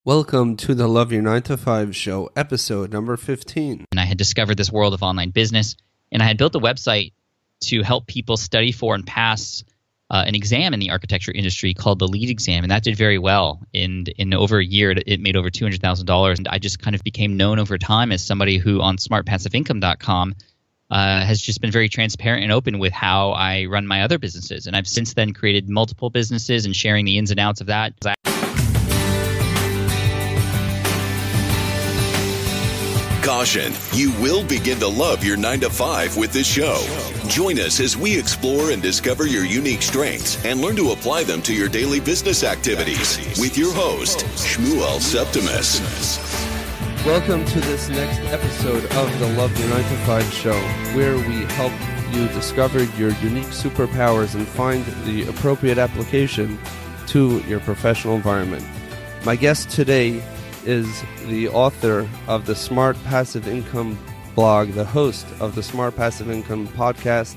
Welcome to the Love Your 9 to 5 show, episode number 15. And I had discovered this world of online business, and I had built a website to help people study for and pass an exam in the architecture industry called the LEED exam, and that did very well. In over a year, it made over $200,000, and I just kind of became known over time as somebody who on smartpassiveincome.com has just been very transparent and open with how I run my other businesses. And I've since then created multiple businesses and sharing the ins and outs of that. Caution, you will begin to love your 9 to 5 with this show. Join us as we explore and discover your unique strengths and learn to apply them to your daily business activities with your host, Shmuel Septimus. Welcome to this next episode of the Love Your 9 to 5 show, where we help you discover your unique superpowers and find the appropriate application to your professional environment. My guest today is the author of the Smart Passive Income blog, the host of the Smart Passive Income podcast,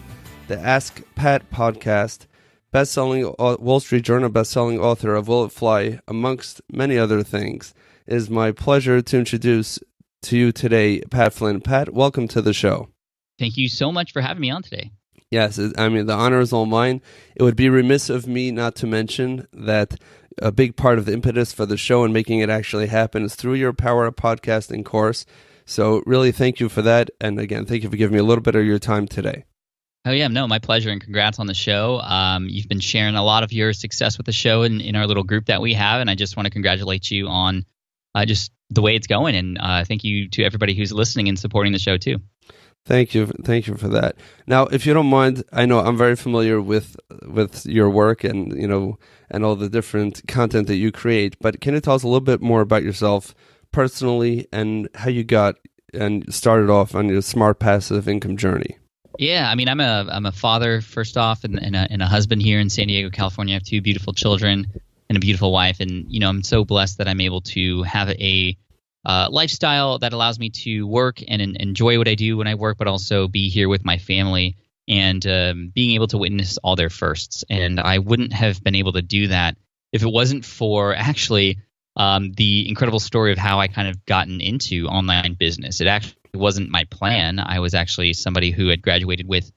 the Ask Pat podcast, best-selling Wall Street Journal best-selling author of Will It Fly, amongst many other things. It is my pleasure to introduce to you today Pat Flynn. Pat, welcome to the show. Thank you so much for having me on today. Yes, I mean, the honor is all mine. It would be remiss of me not to mention that a big part of the impetus for the show and making it actually happen is through your Power Up podcasting course. So really thank you for that. And again, thank you for giving me a little bit of your time today. Oh, yeah. No, my pleasure. And congrats on the show. You've been sharing a lot of your success with the show in our little group that we have. And I just want to congratulate you on just the way it's going. And thank you to everybody who's listening and supporting the show, too. Thank you for that. Now, if you don't mind, I know I'm very familiar with your work and and all the different content that you create. But can you tell us a little bit more about yourself personally and how you got and started off on your smart passive income journey? Yeah, I mean, I'm a father first off, and a husband here in San Diego, California. I have two beautiful children and a beautiful wife, and I'm so blessed that I'm able to have a lifestyle that allows me to work and enjoy what I do when I work, but also be here with my family and being able to witness all their firsts. And I wouldn't have been able to do that if it wasn't for actually the incredible story of how I kind of gotten into online business. It actually wasn't my plan. I was actually somebody who had graduated with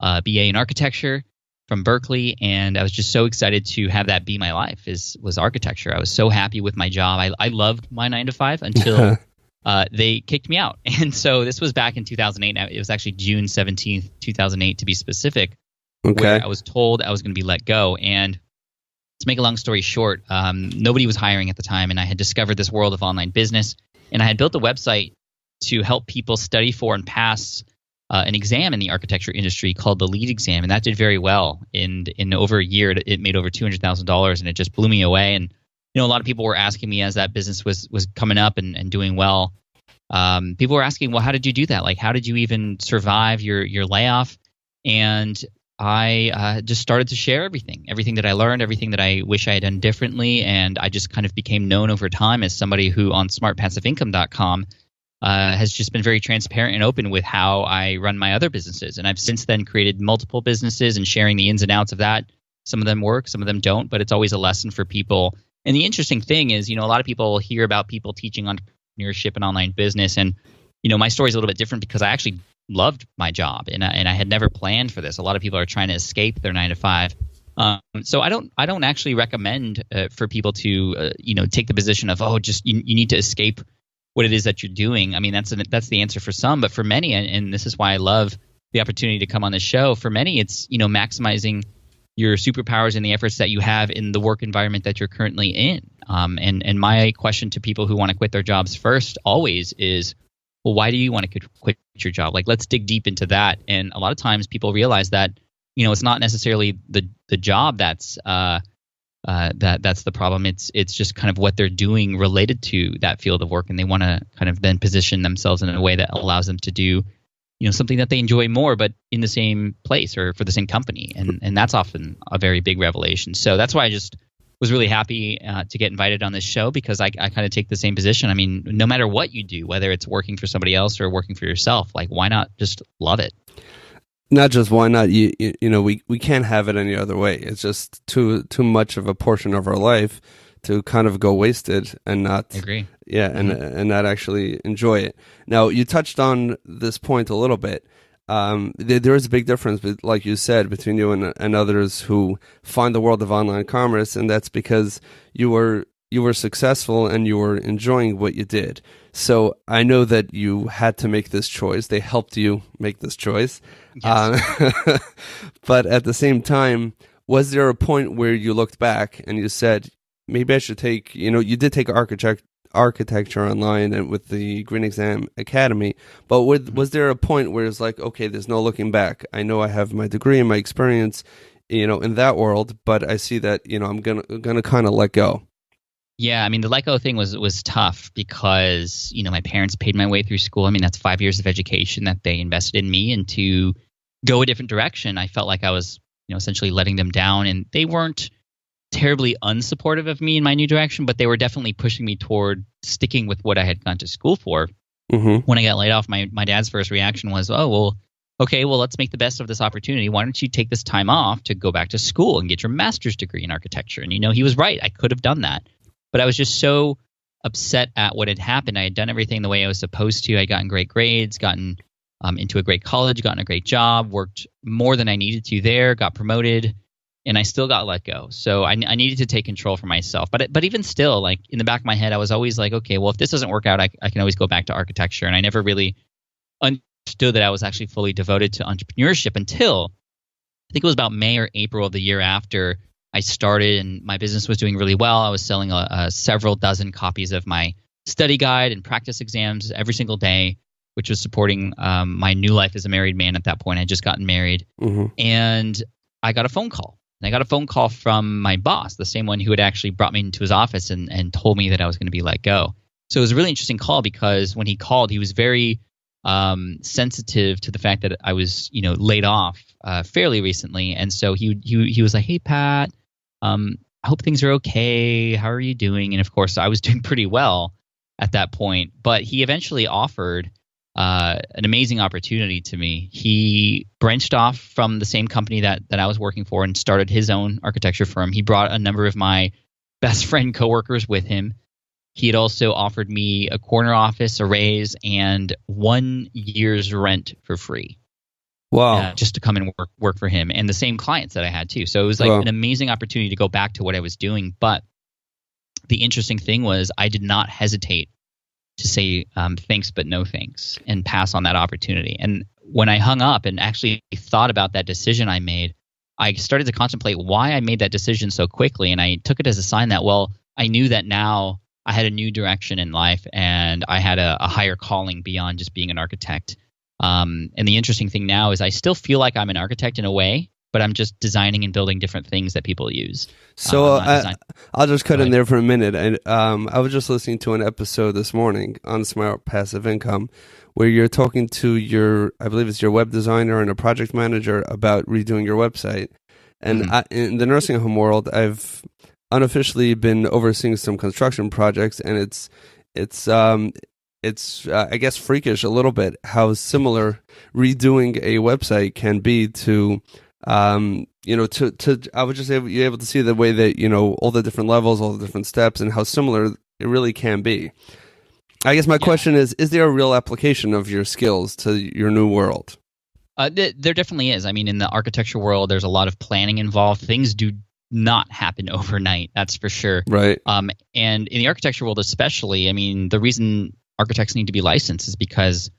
a BA in architecture from Berkeley, and I was just so excited to have that be my life. Was architecture. I was so happy with my job. I loved my 9 to 5 until they kicked me out. And so this was back in 2008. It was actually June 17th, 2008 to be specific, where I was told I was going to be let go. And to make a long story short, nobody was hiring at the time, and I had discovered this world of online business, and I had built a website to help people study for and pass an exam in the architecture industry called the LEED exam, and that did very well. In over a year, it made over $200,000, and it just blew me away. And a lot of people were asking me as that business was coming up and doing well. People were asking, well, how did you do that? Like, how did you even survive your layoff? And I just started to share everything that I learned, everything that I wish I had done differently, and I just kind of became known over time as somebody who on smartpassiveincome.com has just been very transparent and open with how I run my other businesses. And I've since then created multiple businesses and sharing the ins and outs of that. Some of them work, some of them don't, but it's always a lesson for people. And the interesting thing is, a lot of people will hear about people teaching entrepreneurship and online business. And, my story is a little bit different because I actually loved my job and I had never planned for this. A lot of people are trying to escape their 9 to 5. So I don't actually recommend for people to, take the position of, you need to escape what it is that you're doing. I mean, that's the answer for some, but for many, and this is why I love the opportunity to come on this show, for many, it's, maximizing your superpowers and the efforts that you have in the work environment that you're currently in. And my question to people who want to quit their jobs first always is, well, why do you want to quit your job? Like, let's dig deep into that. And a lot of times people realize that, it's not necessarily the job that's the problem. It's just kind of what they're doing related to that field of work, and they want to kind of then position themselves in a way that allows them to do, something that they enjoy more, but in the same place or for the same company, and that's often a very big revelation. So that's why I just was really happy to get invited on this show, because I kind of take the same position. I mean, no matter what you do, whether it's working for somebody else or working for yourself, like, why not just love it? Not just why not, we can't have it any other way. It's just too much of a portion of our life to kind of go wasted and not. I agree. Yeah, and not actually enjoy it. Now, you touched on this point a little bit. There is a big difference, like you said, between you and others who find the world of online commerce, and that's because you were successful and you were enjoying what you did. So I know that you had to make this choice. They helped you make this choice. Yes. But at the same time, was there a point where you looked back and you said, maybe I should take, you did take architecture online and with the Green Exam Academy, but was there a point where it's like, okay, there's no looking back? I know I have my degree and my experience, in that world, but I see that, I'm gonna kind of let go. Yeah, I mean, the let go thing was tough because, my parents paid my way through school. I mean, that's 5 years of education that they invested in me, and to go a different direction, I felt like I was, essentially letting them down, and they weren't terribly unsupportive of me in my new direction, but they were definitely pushing me toward sticking with what I had gone to school for. Mm-hmm. When I got laid off, my dad's first reaction was, oh, well, okay, well, let's make the best of this opportunity. Why don't you take this time off to go back to school and get your master's degree in architecture? And, he was right. I could have done that. But I was just so upset at what had happened. I had done everything the way I was supposed to. I'd gotten great grades, gotten into a great college, gotten a great job, worked more than I needed to there, got promoted, and I still got let go. So I needed to take control for myself. But even still, like in the back of my head, I was always like, okay, well, if this doesn't work out, I can always go back to architecture. And I never really understood that I was actually fully devoted to entrepreneurship until I think it was about May or April of the year after I started, and my business was doing really well. I was selling several dozen copies of my study guide and practice exams every single day, which was supporting my new life as a married man at that point. I had just gotten married. Mm-hmm. And I got a phone call. And I got a phone call from my boss, the same one who had actually brought me into his office and told me that I was going to be let go. So it was a really interesting call because when he called, he was very sensitive to the fact that I was, laid off fairly recently. And so he was like, hey, Pat, I hope things are okay. How are you doing? And of course, I was doing pretty well at that point. But he eventually offered an amazing opportunity to me. He branched off from the same company that I was working for and started his own architecture firm. He brought a number of my best friend coworkers with him. He had also offered me a corner office, a raise, and 1 year's rent for free. Wow. Just to come and work for him, and the same clients that I had too. So it was like an amazing opportunity to go back to what I was doing. But the interesting thing was I did not hesitate to say thanks but no thanks and pass on that opportunity. And when I hung up and actually thought about that decision I made, I started to contemplate why I made that decision so quickly. And I took it as a sign that, well, I knew that now I had a new direction in life and I had a higher calling beyond just being an architect. And the interesting thing now is I still feel like I'm an architect in a way, but I'm just designing and building different things that people use. So I'll just cut in there for a minute. And I was just listening to an episode this morning on Smart Passive Income where you're talking to I believe it's your web designer and a project manager about redoing your website. And in the nursing home world, I've unofficially been overseeing some construction projects, and it's I guess freakish a little bit how similar redoing a website can be to I would just say you're able to see the way that all the different levels, all the different steps, and how similar it really can be. I guess my question is there a real application of your skills to your new world? There definitely is. I mean, in the architecture world, there's a lot of planning involved. Things do not happen overnight, that's for sure. Right. And in the architecture world especially, I mean, the reason architects need to be licensed is because,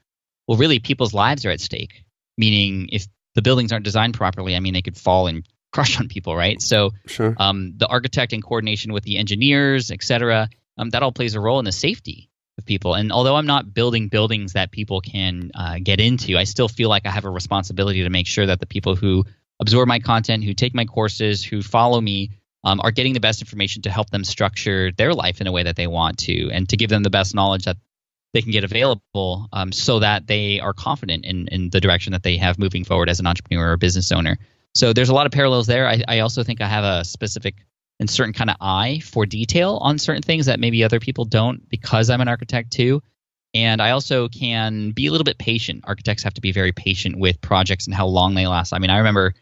well, really people's lives are at stake. Meaning if the buildings aren't designed properly, I mean, they could fall and crush on people, right? So sure. The architect in coordination with the engineers, et cetera, that all plays a role in the safety of people. And although I'm not building buildings that people can get into, I still feel like I have a responsibility to make sure that the people who absorb my content, who take my courses, who follow me, are getting the best information to help them structure their life in a way that they want to, and to give them the best knowledge that they can get available so that they are confident in the direction that they have moving forward as an entrepreneur or business owner. So there's a lot of parallels there. I also think I have a specific and certain kind of eye for detail on certain things that maybe other people don't because I'm an architect too. And I also can be a little bit patient. Architects have to be very patient with projects and how long they last. I mean, I remember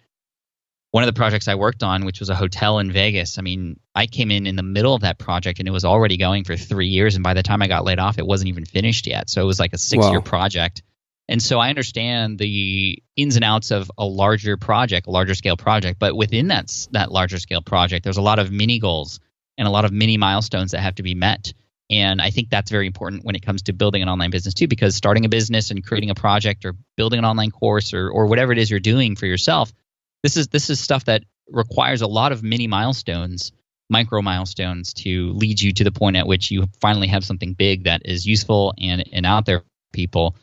one of the projects I worked on, which was a hotel in Vegas, I mean, I came in the middle of that project and it was already going for 3 years. And by the time I got laid off, it wasn't even finished yet. So it was like a 6-year project. And so I understand the ins and outs of a larger project, a larger scale project. But within that larger scale project, there's a lot of mini goals and a lot of mini milestones that have to be met. And I think that's very important when it comes to building an online business too, because starting a business and creating a project or building an online course or whatever it is you're doing for yourself, this is stuff that requires a lot of mini milestones, micro milestones to lead you to the point at which you finally have something big that is useful and out there for people.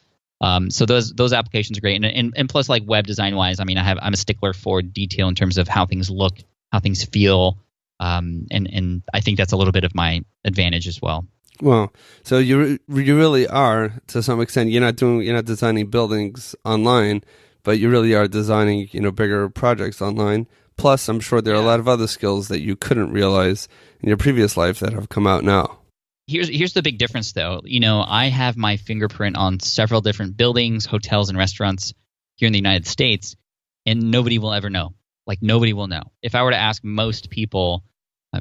So those applications are great. And plus, like web design wise, I mean, I'm a stickler for detail in terms of how things look, how things feel. And I think that's a little bit of my advantage as well. Well, so you really are, to some extent, you're not designing buildings online, but you really are designing, bigger projects online. Plus, I'm sure there are a lot of other skills that you couldn't realize in your previous life that have come out now. Here's the big difference, though. I have my fingerprint on several different buildings, hotels, and restaurants here in the United States, and nobody will ever know. Like, nobody will know. If I were to ask most people,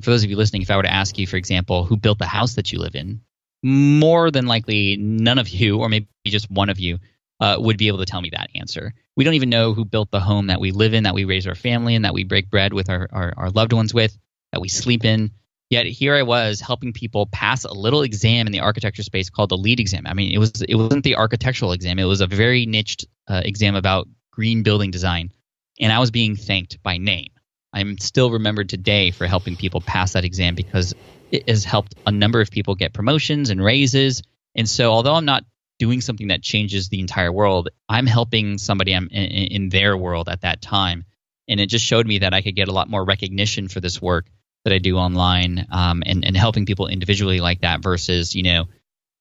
for those of you listening, if I were to ask you, for example, who built the house that you live in, more than likely none of you, or maybe just one of you, would be able to tell me that answer. We don't even know who built the home that we live in, that we raise our family in, that we break bread with our loved ones with, that we sleep in. Yet here I was helping people pass a little exam in the architecture space called the LEED exam. I mean, it wasn't the architectural exam. It was a very niched exam about green building design. And I was being thanked by name. I'm still remembered today for helping people pass that exam because it has helped a number of people get promotions and raises. And so although I'm not doing something that changes the entire world, I'm helping somebody in their world at that time. And it just showed me that I could get a lot more recognition for this work that I do online, and helping people individually like that versus,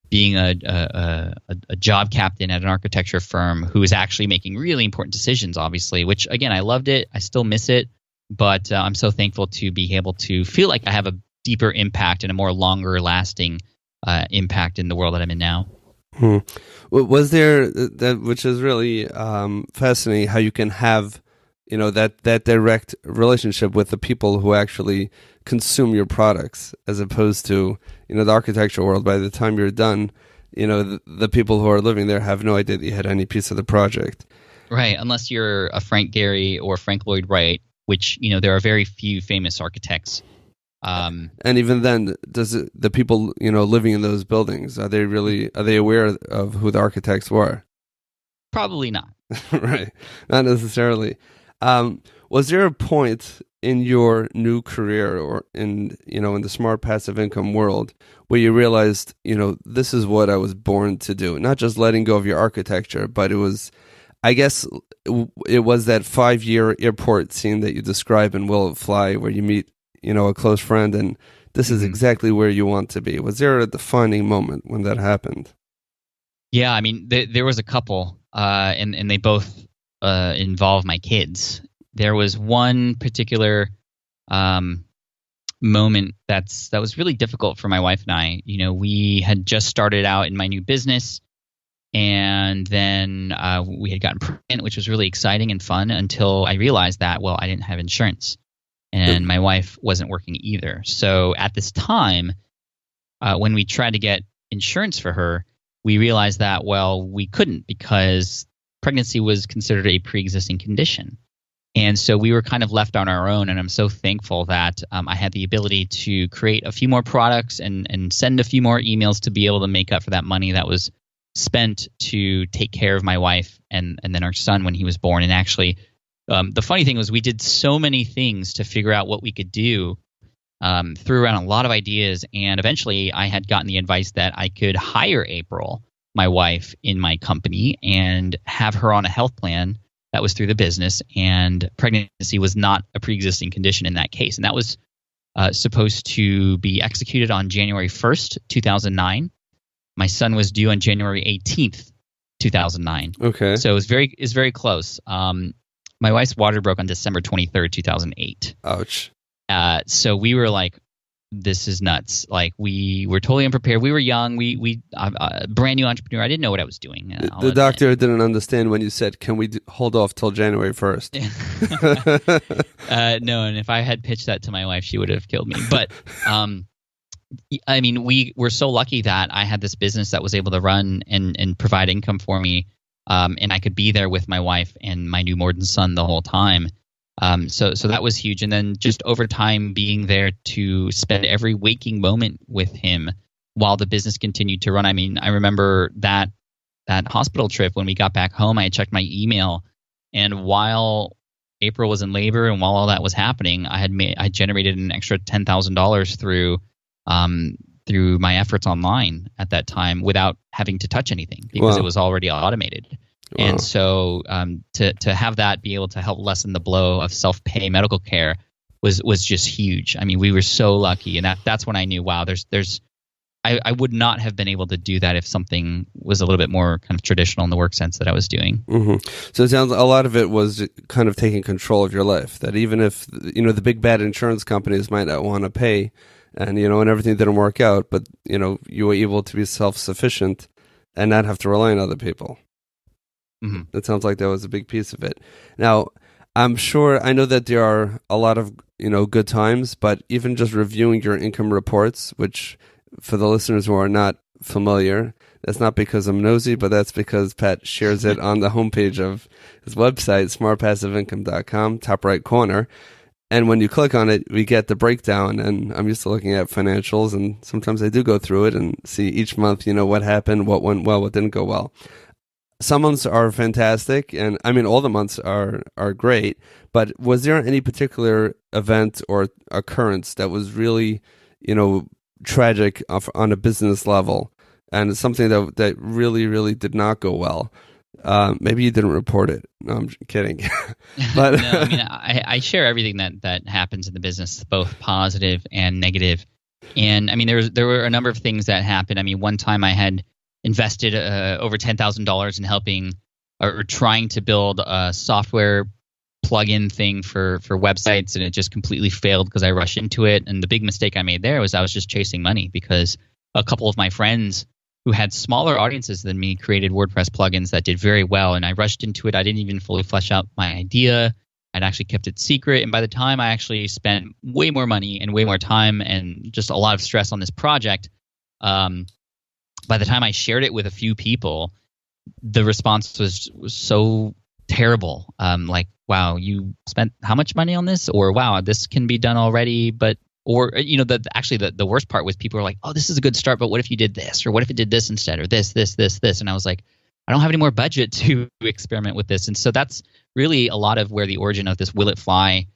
being a job captain at an architecture firm who is actually making really important decisions, obviously, which, again, I loved it. I still miss it. But I'm so thankful to be able to feel like I have a deeper impact and a more longer lasting impact in the world that I'm in now. Was there that, which is really fascinating, how you can have that direct relationship with the people who actually consume your products, as opposed to the architecture world. By the time you're done, the people who are living there have no idea that you had any piece of the project. Right, unless you're a Frank Gehry or Frank Lloyd Wright, which there are very few famous architects. And even then, the people living in those buildings, are they aware of who the architects were? Probably not. Right, not necessarily. Was there a point in your new career or in the smart passive income world where you realized this is what I was born to do? Not just letting go of your architecture, but it was, I guess, it was that 5-year airport scene that you describe in Will It Fly, where you meet a close friend, and this is exactly where you want to be. Was there a defining moment when that happened? Yeah, I mean, there was a couple, and they both involve my kids. There was one particular moment that was really difficult for my wife and I. We had just started out in my new business, and then we had gotten pregnant, which was really exciting and fun until I realized that, well, I didn't have insurance. And my wife wasn't working either. So at this time, when we tried to get insurance for her, we realized that, well, we couldn't because pregnancy was considered a pre-existing condition. And so we were kind of left on our own. And I'm so thankful that I had the ability to create a few more products and send a few more emails to be able to make up for that money that was spent to take care of my wife and then our son when he was born. And actually, the funny thing was we did so many things to figure out what we could do, threw around a lot of ideas, and eventually I had gotten the advice that I could hire April, my wife, in my company and have her on a health plan that was through the business, and pregnancy was not a pre-existing condition in that case. And that was supposed to be executed on January 1st, 2009. My son was due on January 18th, 2009. Okay. So it's very close. My wife's water broke on December 23rd, 2008. Ouch. So we were like, this is nuts. Like, we were totally unprepared. We were young. We brand new entrepreneur. I didn't know what I was doing. The doctor didn't understand when you said, "Can we hold off till January 1st?" No, and if I had pitched that to my wife, she would have killed me. But I mean, we were so lucky that I had this business that was able to run and provide income for me, and I could be there with my wife and my newborn son the whole time. So that was huge. And then just over time being there to spend every waking moment with him while the business continued to run. I mean, I remember that hospital trip when we got back home, I had checked my email, and while April was in labor and while all that was happening, I generated an extra $10,000 through my efforts online at that time without having to touch anything because it was already automated. Wow. And so to have that be able to help lessen the blow of self-pay medical care was just huge. I mean, we were so lucky, and that's when I knew, wow, I would not have been able to do that if something was a little bit more kind of traditional in the work sense that I was doing. Mm-hmm. So it sounds a lot of it was kind of taking control of your life, that even if, the big bad insurance companies might not want to pay and, and everything didn't work out, but, you were able to be self-sufficient and not have to rely on other people. Mm-hmm. It sounds like that was a big piece of it. Now, I know that there are a lot of, good times, but even just reviewing your income reports, which for the listeners who are not familiar, that's not because I'm nosy, but that's because Pat shares it on the homepage of his website, smartpassiveincome.com, top right corner. And when you click on it, we get the breakdown, and I'm used to looking at financials, and sometimes I do go through it and see each month, what happened, what went well, what didn't go well. Some months are fantastic, and I mean, all the months are great, but was there any particular event or occurrence that was really, tragic on a business level, and something that really, really did not go well? Maybe you didn't report it. No, I'm kidding. But no, I mean, I share everything that happens in the business, both positive and negative. And I mean, there were a number of things that happened. I mean, one time I had invested over $10,000 in helping or trying to build a software plug-in thing for websites, and it just completely failed because I rushed into it. And the big mistake I made there was I was just chasing money, because a couple of my friends who had smaller audiences than me created WordPress plugins that did very well, and I rushed into it. I didn't even fully flesh out my idea. I'd actually kept it secret, and by the time I actually spent way more money and way more time and just a lot of stress on this project, by the time I shared it with a few people, the response was so terrible. Like, wow, you spent how much money on this? Or wow, this can be done already. But, or, the worst part was people were like, oh, this is a good start, but what if you did this? Or what if it did this instead? Or this? And I was like, I don't have any more budget to experiment with this. And so that's really a lot of where the origin of this Will It Fly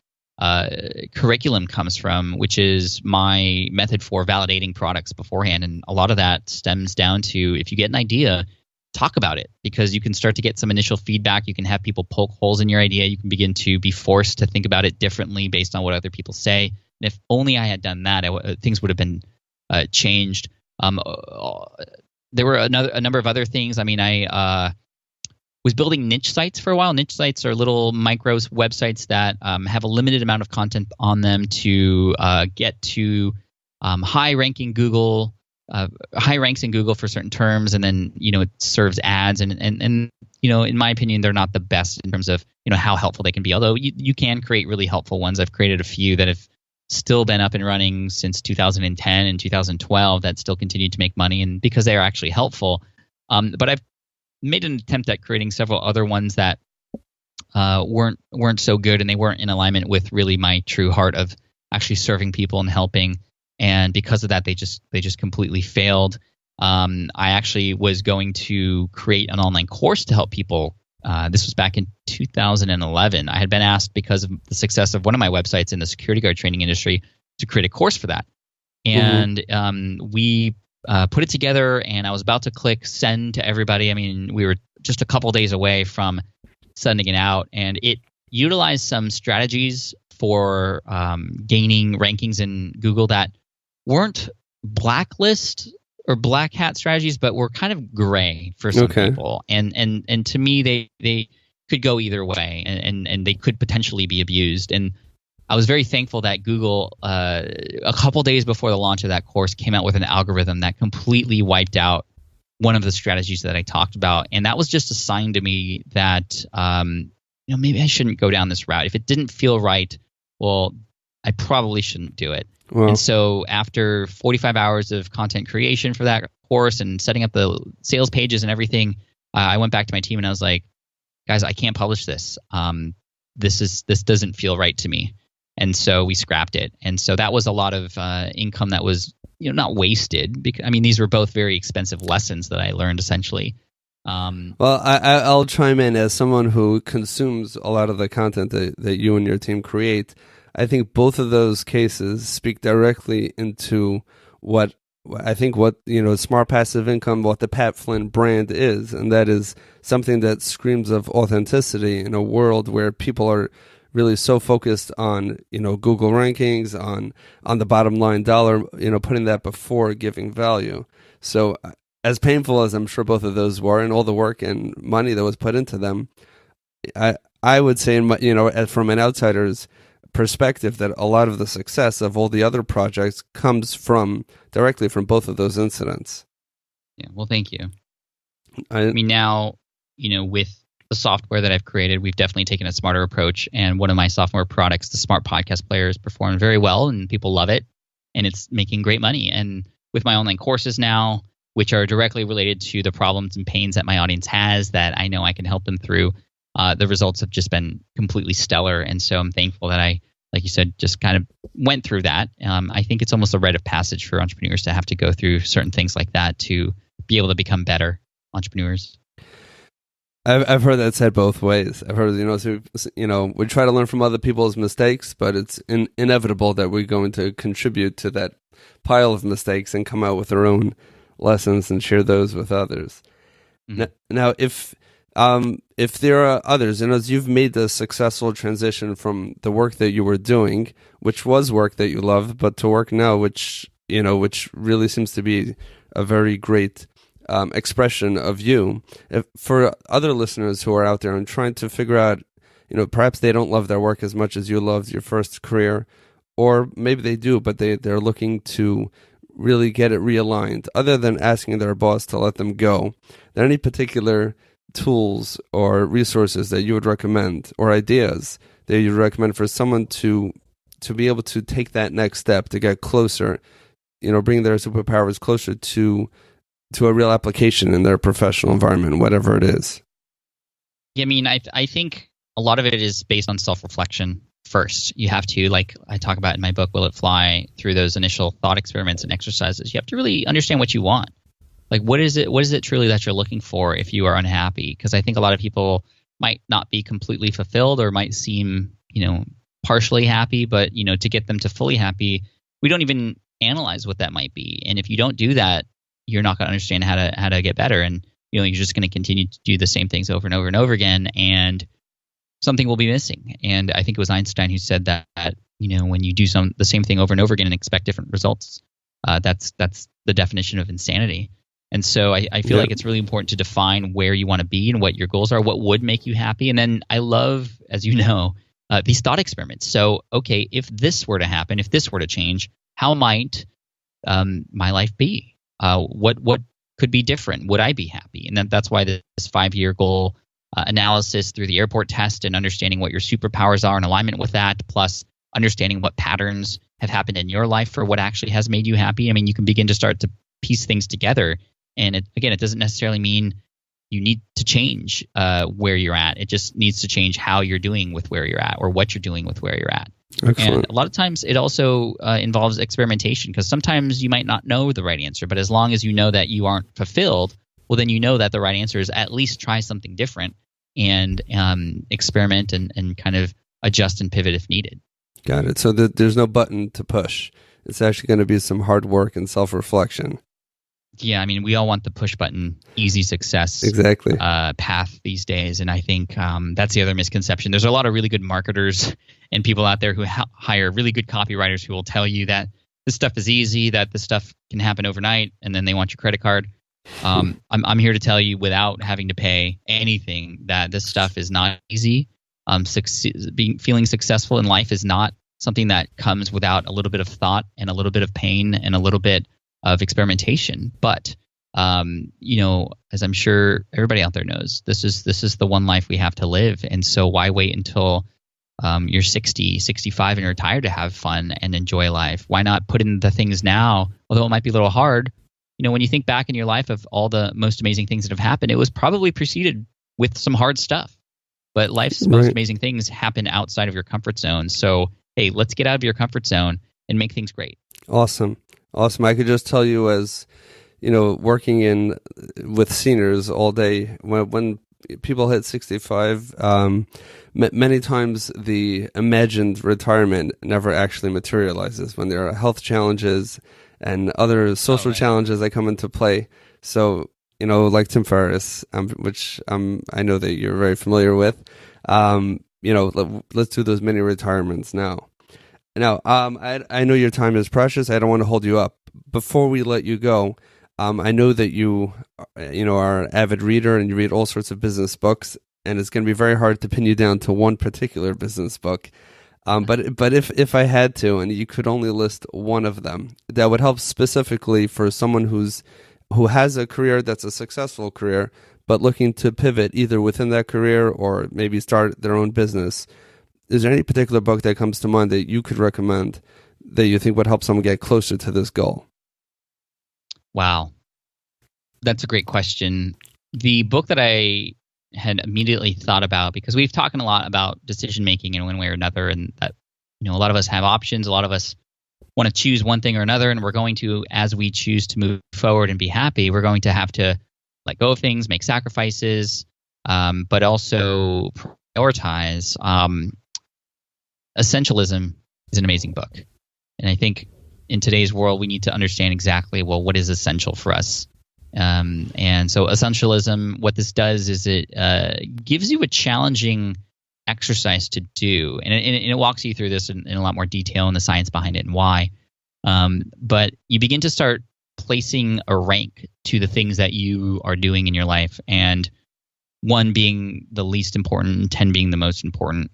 curriculum comes from, which is my method for validating products beforehand. And a lot of that stems down to, if you get an idea, talk about it, because you can start to get some initial feedback. You can have people poke holes in your idea. You can begin to be forced to think about it differently based on what other people say. And if only I had done that, things would have been changed. There were a number of other things. I mean, I was building niche sites for a while. Niche sites are little micro websites that have a limited amount of content on them to get to high ranks in Google for certain terms, and then it serves ads, and in my opinion, they're not the best in terms of how helpful they can be. Although you can create really helpful ones. I've created a few that have still been up and running since 2010 and 2012 that still continue to make money, and because they are actually helpful. But I've made an attempt at creating several other ones that weren't so good, and they weren't in alignment with really my true heart of actually serving people and helping. And because of that, they just completely failed. I actually was going to create an online course to help people. This was back in 2011. I had been asked, because of the success of one of my websites in the security guard training industry, to create a course for that. And we put it together, and I was about to click send to everybody. I mean, we were just a couple days away from sending it out, and it utilized some strategies for gaining rankings in Google that weren't blacklist or black hat strategies, but were kind of gray for some people. And to me, they could go either way, and they could potentially be abused. And I was very thankful that Google, a couple days before the launch of that course, came out with an algorithm that completely wiped out one of the strategies that I talked about. And that was just a sign to me that, maybe I shouldn't go down this route. If it didn't feel right, well, I probably shouldn't do it. Well, and so after 45 hours of content creation for that course and setting up the sales pages and everything, I went back to my team and I was like, guys, I can't publish this. This doesn't feel right to me. And so we scrapped it. And so that was a lot of income that was, not wasted. Because, these were both very expensive lessons that I learned essentially. Well, I'll chime in as someone who consumes a lot of the content that you and your team create. I think both of those cases speak directly into what smart passive income, what the Pat Flynn brand is, and that is something that screams of authenticity in a world where people are really so focused on, Google rankings, on the bottom line dollar, putting that before giving value. So as painful as I'm sure both of those were and all the work and money that was put into them, I would say, from an outsider's perspective, that a lot of the success of all the other projects comes directly from both of those incidents. Yeah, well, thank you. Now, with the software that I've created, we've definitely taken a smarter approach. And one of my software products, the Smart Podcast Player, is performing very well and people love it. And it's making great money. And with my online courses now, which are directly related to the problems and pains that my audience has that I know I can help them through, the results have just been completely stellar. And so I'm thankful that I, like you said, just kind of went through that. I think it's almost a rite of passage for entrepreneurs to have to go through certain things like that to be able to become better entrepreneurs. I've heard that said both ways. I've heard, we try to learn from other people's mistakes, but it's inevitable that we're going to contribute to that pile of mistakes and come out with our own lessons and share those with others. Mm-hmm. Now, if there are others, as you've made the successful transition from the work that you were doing, which was work that you loved, but to work now, which really seems to be a very great expression of you. For other listeners who are out there and trying to figure out, perhaps they don't love their work as much as you loved your first career, or maybe they do, but they're looking to really get it realigned, other than asking their boss to let them go. Are there any particular tools or resources that you would recommend, or ideas that you would recommend for someone to be able to take that next step, to get closer, bring their superpowers closer to a real application in their professional environment, whatever it is? Yeah, I think a lot of it is based on self-reflection first. You have to, like I talk about in my book, Will It Fly, through those initial thought experiments and exercises, you have to really understand what you want. Like, what is it truly that you're looking for if you are unhappy? Because I think a lot of people might not be completely fulfilled or might seem, partially happy, but, to get them to fully happy, we don't even analyze what that might be. And if you don't do that, you're not going to understand how to get better. And, you're just going to continue to do the same things over and over and over again. And something will be missing. And I think it was Einstein who said that, when you do the same thing over and over again and expect different results, that's the definition of insanity. And so I feel like it's really important to define where you want to be and what your goals are, what would make you happy. And then I love, as you know, these thought experiments. So, okay, if this were to happen, if this were to change, how might my life be? What could be different? Would I be happy? And that's why this 5-year goal analysis through the airport test and understanding what your superpowers are in alignment with that, plus understanding what patterns have happened in your life for what actually has made you happy. You can begin to start to piece things together. And it doesn't necessarily mean you need to change where you're at. It just needs to change how you're doing with where you're at, or what you're doing with where you're at. Excellent. And a lot of times it also involves experimentation, because sometimes you might not know the right answer, but as long as you know that you aren't fulfilled, well, then you know that the right answer is at least try something different and experiment and kind of adjust and pivot if needed. Got it. So there's no button to push. It's actually going to be some hard work and self-reflection. Yeah, we all want the push button, easy success path these days. And I think that's the other misconception. There's a lot of really good marketers and people out there who hire really good copywriters who will tell you that this stuff is easy, that this stuff can happen overnight, and then they want your credit card. I'm here to tell you, without having to pay anything, that this stuff is not easy. Feeling successful in life is not something that comes without a little bit of thought and a little bit of pain and a little bit of experimentation. But as I'm sure everybody out there knows, this is the one life we have to live. And so why wait until you're 60, 65 and you're retired to have fun and enjoy life? Why not put in the things now, although it might be a little hard? When you think back in your life of all the most amazing things that have happened, it was probably preceded with some hard stuff. But life's most amazing things happen outside of your comfort zone. So, hey, let's get out of your comfort zone and make things great. Awesome. I could just tell you, as working with seniors all day, when people hit 65, many times the imagined retirement never actually materializes when there are health challenges and other social challenges that come into play. So, like Tim Ferriss, which I know that you're very familiar with, let's do those mini retirements now. Now, I know your time is precious. I don't want to hold you up. Before we let you go, I know that you are an avid reader and you read all sorts of business books, and it's going to be very hard to pin you down to one particular business book. But if I had to, and you could only list one of them, that would help specifically for someone who has a career that's a successful career, but looking to pivot either within that career or maybe start their own business. Is there any particular book that comes to mind that you could recommend that you think would help someone get closer to this goal? Wow. That's a great question. The book that I had immediately thought about, because we've talked a lot about decision making in one way or another, and that a lot of us have options, a lot of us want to choose one thing or another, and we're going to, as we choose to move forward and be happy, we're going to have to let go of things, make sacrifices, but also prioritize. Essentialism is an amazing book, and I think in today's world we need to understand exactly what is essential for us. And so essentialism, what this does is it gives you a challenging exercise to do, and it walks you through this in a lot more detail and the science behind it and why. But you begin to start placing a rank to the things that you are doing in your life, and 1 being the least important and 10 being the most important.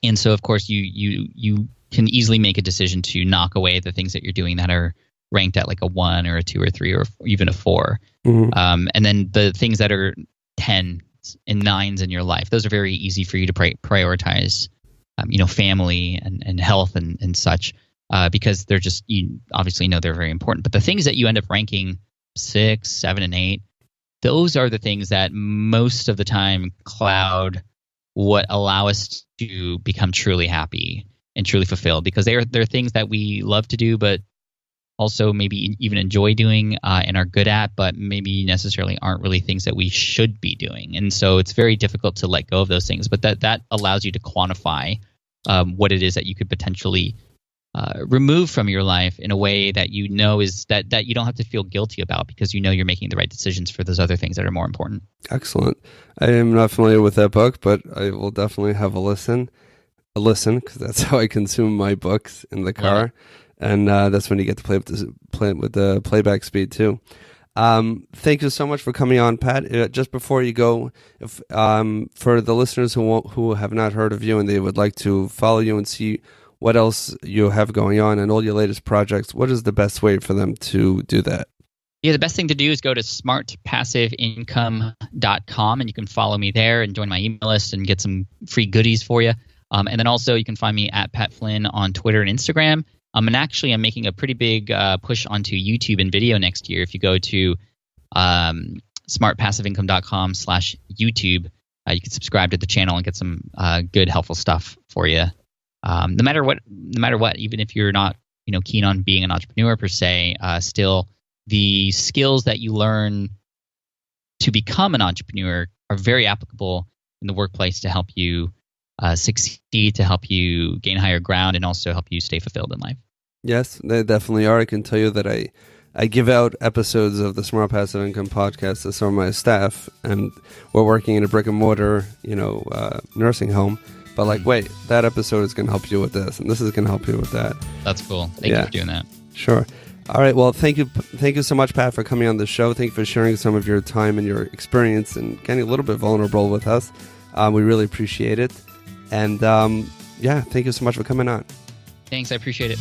And so, of course, you can easily make a decision to knock away the things that you're doing that are ranked at like a 1 or a 2 or 3 or even a 4. Mm-hmm. And then the things that are 10s and 9s in your life, those are very easy for you to prioritize, family and health and such, because they're just, you obviously know they're very important. But the things that you end up ranking 6, 7, and 8, those are the things that most of the time cloud what allow us to become truly happy and truly fulfilled, because they're things that we love to do, but also maybe even enjoy doing and are good at, but maybe necessarily aren't really things that we should be doing. And so it's very difficult to let go of those things, but that allows you to quantify what it is that you could potentially remove from your life in a way that is that you don't have to feel guilty about, because you're making the right decisions for those other things that are more important. Excellent. I am not familiar with that book, but I will definitely have a listen, because that's how I consume my books in the car. And that's when you get to play with the playback speed too. Thank you so much for coming on, Pat. Just before you go, if for the listeners who have not heard of you and they would like to follow you and see what else you have going on and all your latest projects, what is the best way for them to do that? Yeah, the best thing to do is go to smartpassiveincome.com, and you can follow me there and join my email list and get some free goodies for you. And then also you can find me at Pat Flynn on Twitter and Instagram. And actually, I'm making a pretty big push onto YouTube and video next year. If you go to smartpassiveincome.com/YouTube, you can subscribe to the channel and get some good, helpful stuff for you. No matter what, even if you're not keen on being an entrepreneur per se, still the skills that you learn to become an entrepreneur are very applicable in the workplace to help you succeed, to help you gain higher ground, and also help you stay fulfilled in life. Yes, they definitely are. I can tell you that I give out episodes of the Smart Passive Income podcast to some of my staff, and we're working in a brick and mortar, nursing home. But wait, that episode is going to help you with this, and this is going to help you with that. That's cool. Thank you for doing that. Sure. All right. Well, thank you so much, Pat, for coming on the show. Thank you for sharing some of your time and your experience and getting a little bit vulnerable with us. We really appreciate it. And yeah, thank you so much for coming on. Thanks, I appreciate it.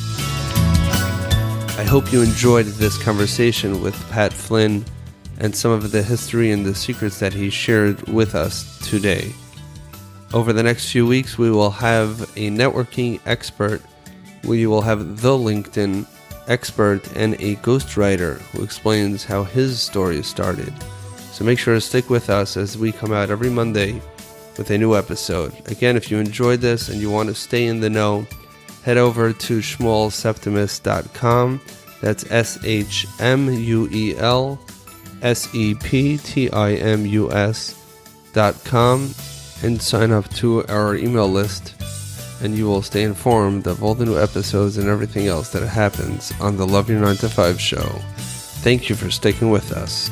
I hope you enjoyed this conversation with Pat Flynn and some of the history and the secrets that he shared with us today. Over the next few weeks, we will have a networking expert. We will have the LinkedIn expert and a ghostwriter who explains how his story started. So make sure to stick with us as we come out every Monday with a new episode. Again, if you enjoyed this and you want to stay in the know, head over to shmuelseptimus.com. That's shmuelseptimus.com, and sign up to our email list, and you will stay informed of all the new episodes and everything else that happens on the Love Your 9 to 5 show. Thank you for sticking with us.